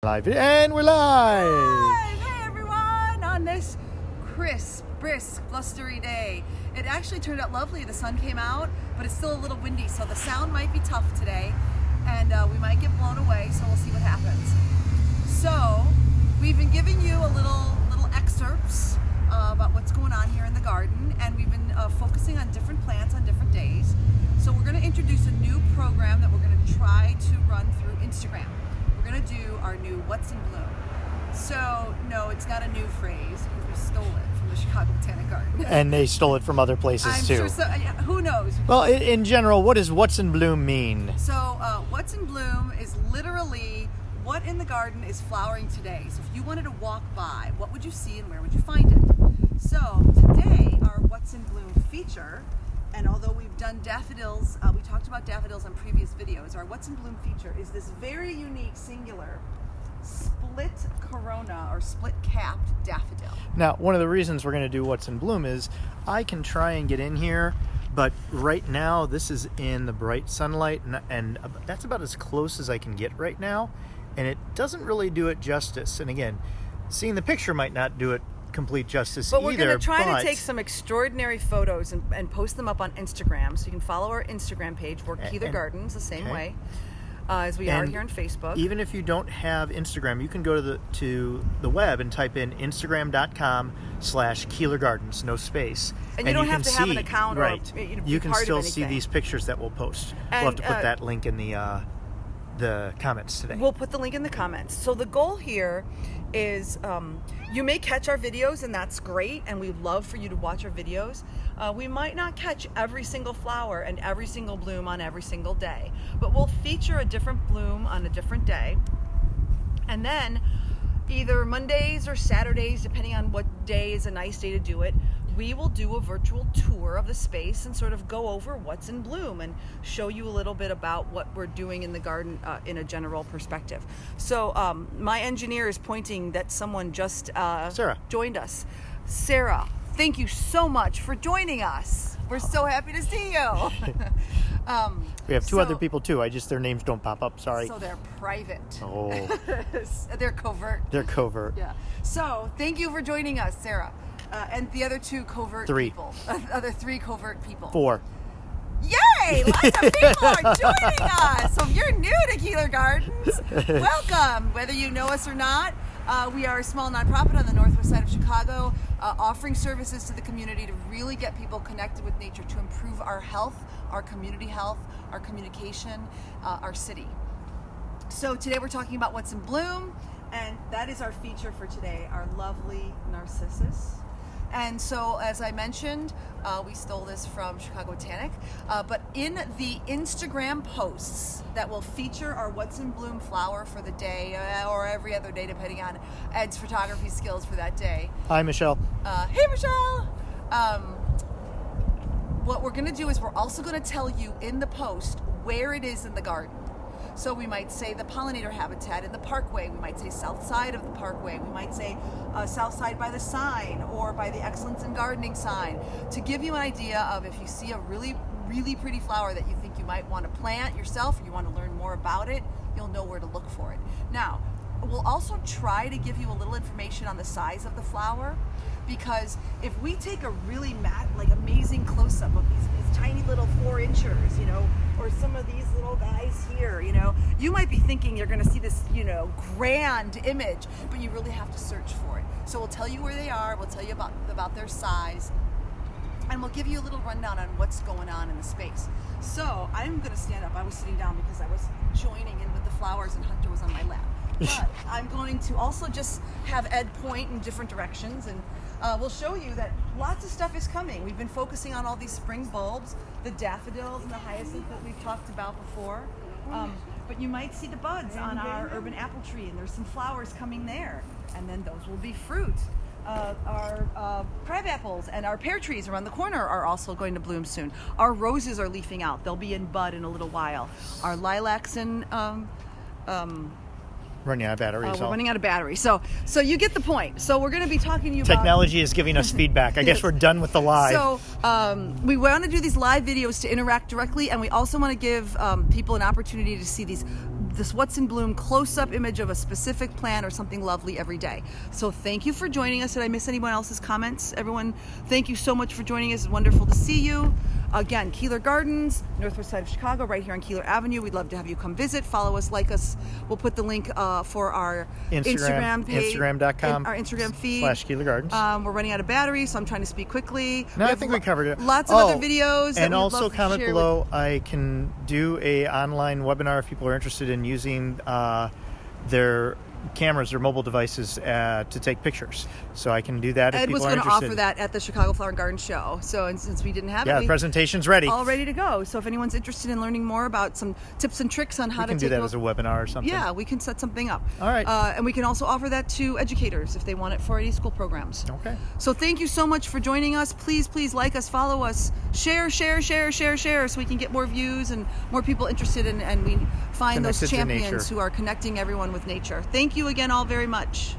Live, and we're live! Hey everyone! On this crisp, brisk, blustery day. It actually turned out lovely. The sun came out, but it's still a little windy, so the sound might be tough today, and we might get blown away, so we'll see what happens. So, we've been giving you a little excerpts about what's going on here in the garden, and we've been focusing on different plants on different days. So we're going to introduce a new program that we're going to try to run through Instagram. We're going to do our new What's in Bloom. So, no, it's not a new phrase because we stole it from the Chicago Botanic Garden. And they stole it from other places I'm too. sure so, who knows? Well, in general, what does What's in Bloom mean? So, What's in Bloom is literally what in the garden is flowering today. So if you wanted to walk by, what would you see and where would you find it? So today, our What's in Bloom feature, and although we've done daffodils, we talked about daffodils on previous videos, our What's in Bloom feature is this very unique singular split corona or split capped daffodil. Now, one of the reasons we're going to do What's in Bloom is I can try and get in here, but right now this is in the bright sunlight, and that's about as close as I can get right now, and it doesn't really do it justice. And again, seeing the picture might not do it complete justice but we're either. Going to try to take some extraordinary photos and post them up on Instagram, so you can follow our Instagram page. We're Keeler Gardens the same way as we are here on Facebook. Even if you don't have Instagram, you can go to the web and type in Instagram.com/Keeler Gardens, no space. And you don't have to have an account, right? Or you can still see anything. these pictures that we'll post. And, we'll have to put that link in the comments today. We'll put the link in the comments. So the goal here is you may catch our videos, and that's great, and we'd love for you to watch our videos. We might not catch every single flower and every single bloom on every single day, but we'll feature a different bloom on a different day. And then either Mondays or Saturdays, depending on what day is a nice day to do it, we will do a virtual tour of the space and sort of go over what's in bloom and show you a little bit about what we're doing in the garden in a general perspective. So my engineer is pointing that someone just Sarah joined us. Sarah, thank you so much for joining us. We're so happy to see you. We have two other people too. Their names don't pop up. Sorry. So they're private. Oh. They're covert. They're covert. Yeah. So thank you for joining us, Sarah. And the other two covert people. Other three covert people. 4. Yay! Lots of people are joining us. So if you're new to Keeler Gardens, welcome. Whether you know us or not, we are a small nonprofit on the northwest side of Chicago, offering services to the community to really get people connected with nature, to improve our health, our community health, our communication, our city. So today we're talking about what's in bloom, and that is our feature for today, our lovely narcissus. And so, as I mentioned, we stole this from Chicago Botanic, but in the Instagram posts that will feature our What's in Bloom flower for the day, or every other day, depending on Ed's photography skills for that day. Hi, Michelle. Hey, Michelle! What we're going to do is we're also going to tell you in the post where it is in the garden. So we might say the pollinator habitat in the parkway. We might say south side of the parkway. We might say south side by the sign or by the Excellence in Gardening sign, to give you an idea of if you see a really, really pretty flower that you think you might want to plant yourself, or you want to learn more about it, you'll know where to look for it. Now, we'll also try to give you a little information on the size of the flower, because if we take a really amazing close-up of these tiny little 4-inchers, or some of these little guys here, you might be thinking you're going to see this, grand image, but you really have to search for it. So we'll tell you where they are, we'll tell you about their size, and we'll give you a little rundown on what's going on in the space. So I'm going to stand up. I was sitting down because I was joining in with the flowers and Hunter was on my lap. But I'm going to also just have Ed point in different directions, and we'll show you that lots of stuff is coming. We've been focusing on all these spring bulbs, the daffodils and the hyacinth that we've talked about before. But you might see the buds on our urban apple tree, and there's some flowers coming there. And then those will be fruit. Our crab apples and our pear trees around the corner are also going to bloom soon. Our roses are leafing out. They'll be in bud in a little while. Our lilacs and Running out of batteries. We're running out of batteries. So you get the point. So we're going to be talking to you about... Technology is giving us feedback. I guess we're done with the live. So we want to do these live videos to interact directly, and we also want to give people an opportunity to see these this What's in Bloom close-up image of a specific plant or something lovely every day. So thank you for joining us. Did I miss anyone else's comments? Everyone, thank you so much for joining us. It's wonderful to see you. Again, Keeler Gardens, northwest side of Chicago, right here on Keeler Avenue. We'd love to have you come visit, follow us, like us. We'll put the link for our Instagram page, Instagram.com, our Instagram feed /Keeler Gardens. We're running out of battery, so I'm trying to speak quickly. No, I think we covered it. Lots of other videos. And also comment below. I can do a online webinar if people are interested in using their cameras or mobile devices to take pictures. So I can do that if Ed people was are going to interested. offer that at the Chicago Flower and Garden Show. So and since we didn't have the presentation's ready. all ready to go. So if anyone's interested in learning more about some tips and tricks on how to do that as a webinar or something. Yeah, we can set something up. All right. And we can also offer that to educators if they want it for any school programs. Okay. So thank you so much for joining us. Please like us, follow us, share, so we can get more views and more people interested in, and we find those champions who are connecting everyone with nature. Thank you again all very much.